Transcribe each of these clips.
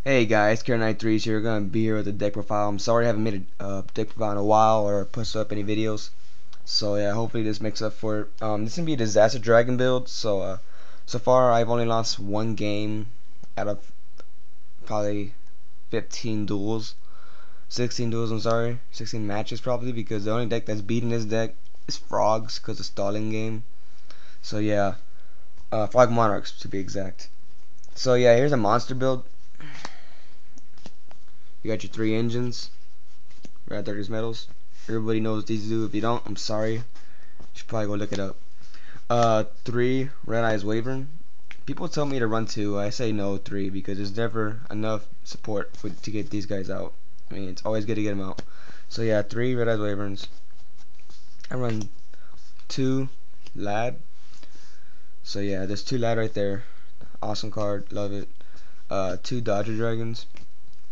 Hey guys, Karen93 is here. We're gonna be here with the deck profile. I'm sorry I haven't made a deck profile in a while or posted up any videos. So yeah, hopefully this makes up for it. This is gonna be a disaster dragon build. So far I've only lost one game out of probably 15 duels, 16 duels. I'm sorry, 16 matches probably, because the only deck that's beaten this deck is Frogs because of stalling game. So yeah, Frog Monarchs to be exact. So yeah, here's a monster build. You got your 3 engines. Red Darkest Metals. Everybody knows what these do. If you don't, I'm sorry. You should probably go look it up. 3 Red Eyes Wyvern. People tell me to run 2. I say no 3 because there's never enough support to get these guys out. I mean, it's always good to get them out. So yeah, 3 Red Eyes Wyverns. I run 2 Lad. So yeah, there's 2 Lad right there. Awesome card, love it. 2 Dodger Dragons.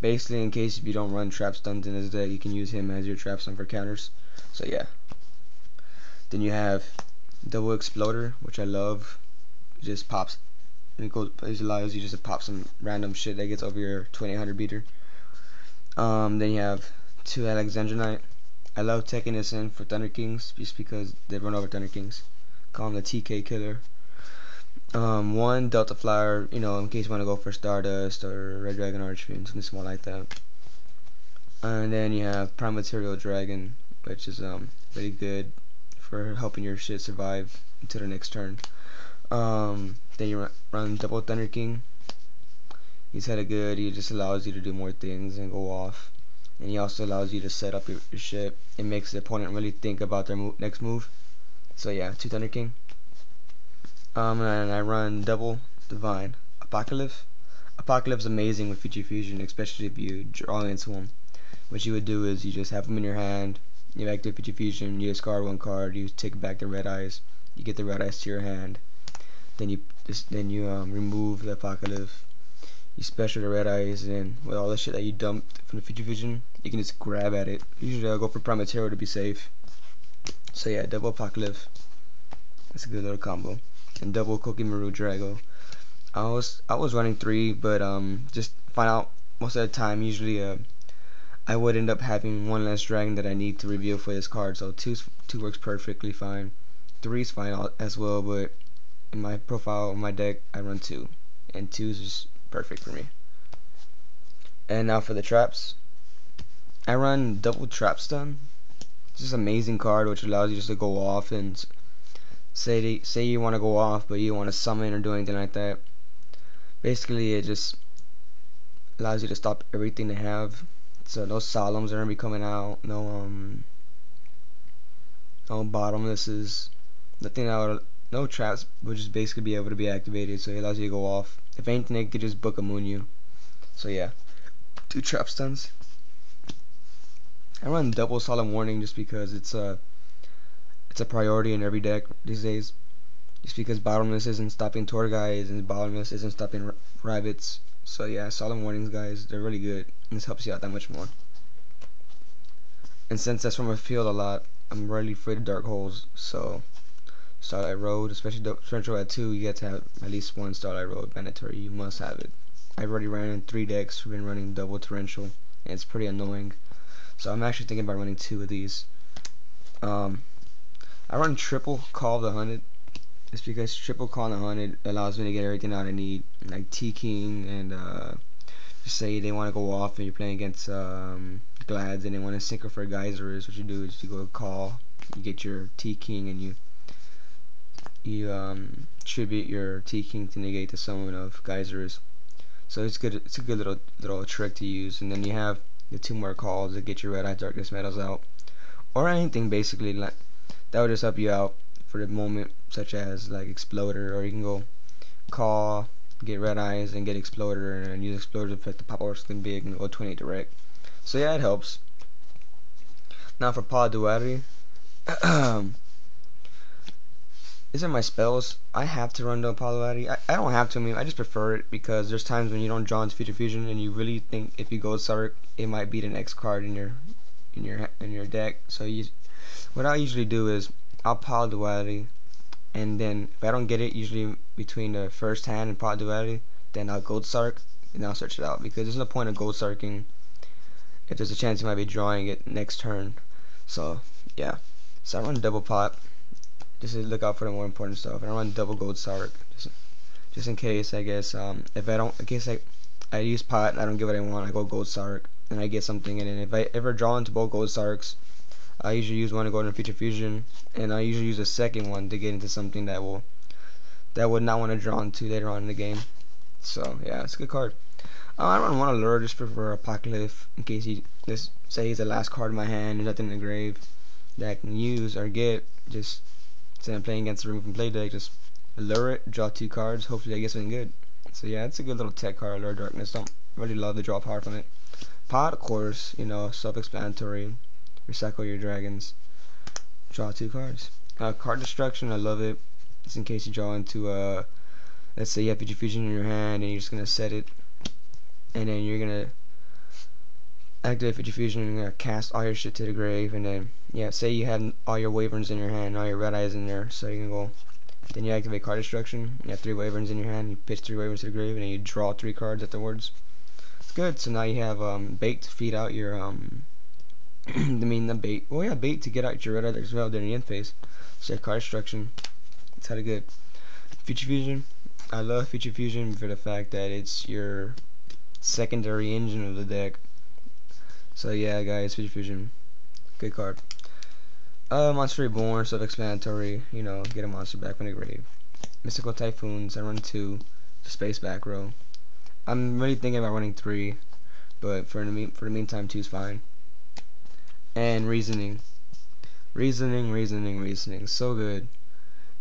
Basically, in case if you don't run trap stuns in this deck, you can use him as your trap stun for counters. So yeah. Then you have Double Exploder, which I love. It just pops. It allows you just to pop some random shit that gets over your 2800 beater. Then you have 2 Alexandronite. I love taking this in for Thunder Kings just because they run over Thunder Kings. Call him the TK killer. 1 Delta Flyer, in case you want to go for Stardust or Red Dragon Archfiend, something small like that. And then you have Prime Material Dragon, which is really good for helping your shit survive until the next turn. Then you run Double Thunder King. He's kinda good. He just allows you to do more things and go off. And he also allows you to set up your shit. It makes the opponent really think about their next move. So yeah, 2 Thunder King. And I run Double Divine Apocalypse. Apocalypse is amazing with Future Fusion, especially if you draw into him. What you would do is you just have them in your hand, you activate Future Fusion, you discard 1 card, you take back the Red Eyes, you get the Red Eyes to your hand, then you remove the Apocalypse, you special the Red Eyes, and with all the shit that you dumped from the Future Fusion, you can just grab at it. Usually I'll go for Prime Material to be safe. So yeah, Double Apocalypse, that's a good little combo. And Double Kokimaru Drago. I was running 3, but just find out most of the time usually I would end up having 1 less dragon that I need to reveal for this card, so 2 works perfectly fine. 3's fine as well, but in my profile, in my deck, I run 2, and 2 is just perfect for me. And now for the traps, I run Double Trap Stun. It's just an amazing card which allows you just to go off and say you want to go off, but you want to summon or do anything like that. Basically, it just allows you to stop everything they have. So no solemns are gonna be coming out. No bottomlesses. Nothing out. No traps would just basically be able to be activated. So it allows you to go off. If anything, it could just book a moon you. So yeah, 2 trap stuns. I run Double Solemn Warning just because it's a priority in every deck these days. Just because Bottomless isn't stopping Tor guys and Bottomless isn't stopping rabbits. So yeah, Solemn Warnings guys, they're really good, and this helps you out that much more. And since that's from a field a lot, I'm really afraid of Dark Holes, so Starlight Road, especially Torrential at 2, you get to have at least 1 Starlight Road mandatory. You must have it. I've already ran in 3 decks. We've been running Double Torrential, and it's pretty annoying. So I'm actually thinking about running 2 of these. I run Triple Call of the Hunted. It's because Triple Call of the Hunted allows me to get everything out I need, like T-King and just say they want to go off and you're playing against Glads and they want to synchro for Geysers. What you do is you go call, you get your T-King, and you tribute your T-King to negate the summon of Geysers. So it's good. It's a good little trick to use. And then you have the 2 more calls to get your Red Eye Darkness Metals out, or anything basically like that would just help you out for the moment, such as like Exploder, or you can go call, get Red Eyes, and get Exploder, and use Exploder to affect the pop or something big and go 28 direct. So yeah, it helps. Now for Paw Duality, these are my spells. I have to run the Paw Duality. I don't have to. I mean, I just prefer it because there's times when you don't draw into Future Fusion and you really think if you go Sark, it might be the next card in your deck. So what I usually do is I'll Paw Duality, and then if I don't get it, usually between the first hand and Paw Duality, then I'll Gold Sark, and I'll search it out, because there's no point of gold sarking if there's a chance you might be drawing it next turn. So yeah, so I run double pot just to look out for the more important stuff, and I run double gold sark just in case. I guess if I don't, in case I use pot and I don't get what I want, I go gold sark and I get something. And then if I ever draw into both gold sarks, I usually use one to go into Future Fusion, and I usually use a second one to get into something that would not want to draw into later on in the game. So yeah, it's a good card. I don't want to lure just for Apocalypse in case he just say he's the last card in my hand and nothing in the grave that I can use or get. Just say I'm playing against the remove and play deck, just lure it, draw 2 cards, hopefully I get something good. So yeah, it's a good little tech card, Lure Darkness. Don't really love the draw power from it. Pot, of course, you know, self-explanatory. Recycle your dragons, draw 2 cards. Card destruction, I love it. Just in case you draw into let's say you have Future Fusion in your hand and you're just gonna set it, and then you're gonna activate Future Fusion and you're gonna cast all your shit to the grave, and then yeah, say you had all your Wyverns in your hand, all your Red Eyes in there, so you can go. Then you activate card destruction. You have 3 Wyverns in your hand. You pitch 3 Wyverns to the grave, and then you draw 3 cards afterwards. It's good. So now you have bait to feed out your I mean the bait. Well, yeah, bait to get out your Red Eyes as well during the end phase. So card destruction. It's kind of good. Future Fusion. I love Future Fusion for the fact that it's your secondary engine of the deck. So yeah, guys, Future Fusion, good card. Monster Reborn, self-explanatory. You know, get a monster back from the grave. Mystical Typhoons. I run 2. Space back row. I'm really thinking about running 3, but for the meantime, 2's fine. And reasoning. So good.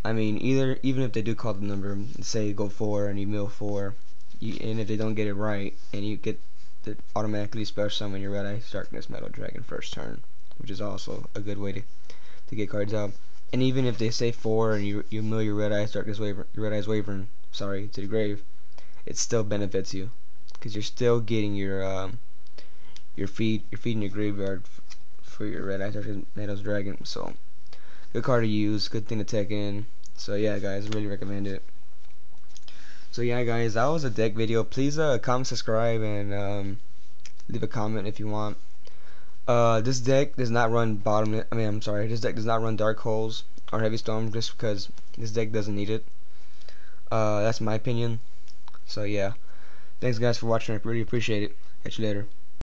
I mean, even if they do call the number, say go 4 and you mill 4, and if they don't get it right, and you get to automatically special summon your Red Eyes Darkness Metal Dragon first turn, which is also a good way to get cards out. And even if they say 4 and you mill your Red Eyes Wyvern, sorry, to the grave, it still benefits you, because you're still getting you're feeding your graveyard for your Red Eyes Darkness Metal Dragon. So good card to use, good thing to tech in. So yeah, guys, really recommend it. So yeah, guys, that was a deck video. Please comment, subscribe, and leave a comment if you want. This deck does not run this deck does not run Dark Holes or Heavy Storm, just because this deck doesn't need it. That's my opinion. So yeah, thanks guys for watching. I really appreciate it. Catch you later.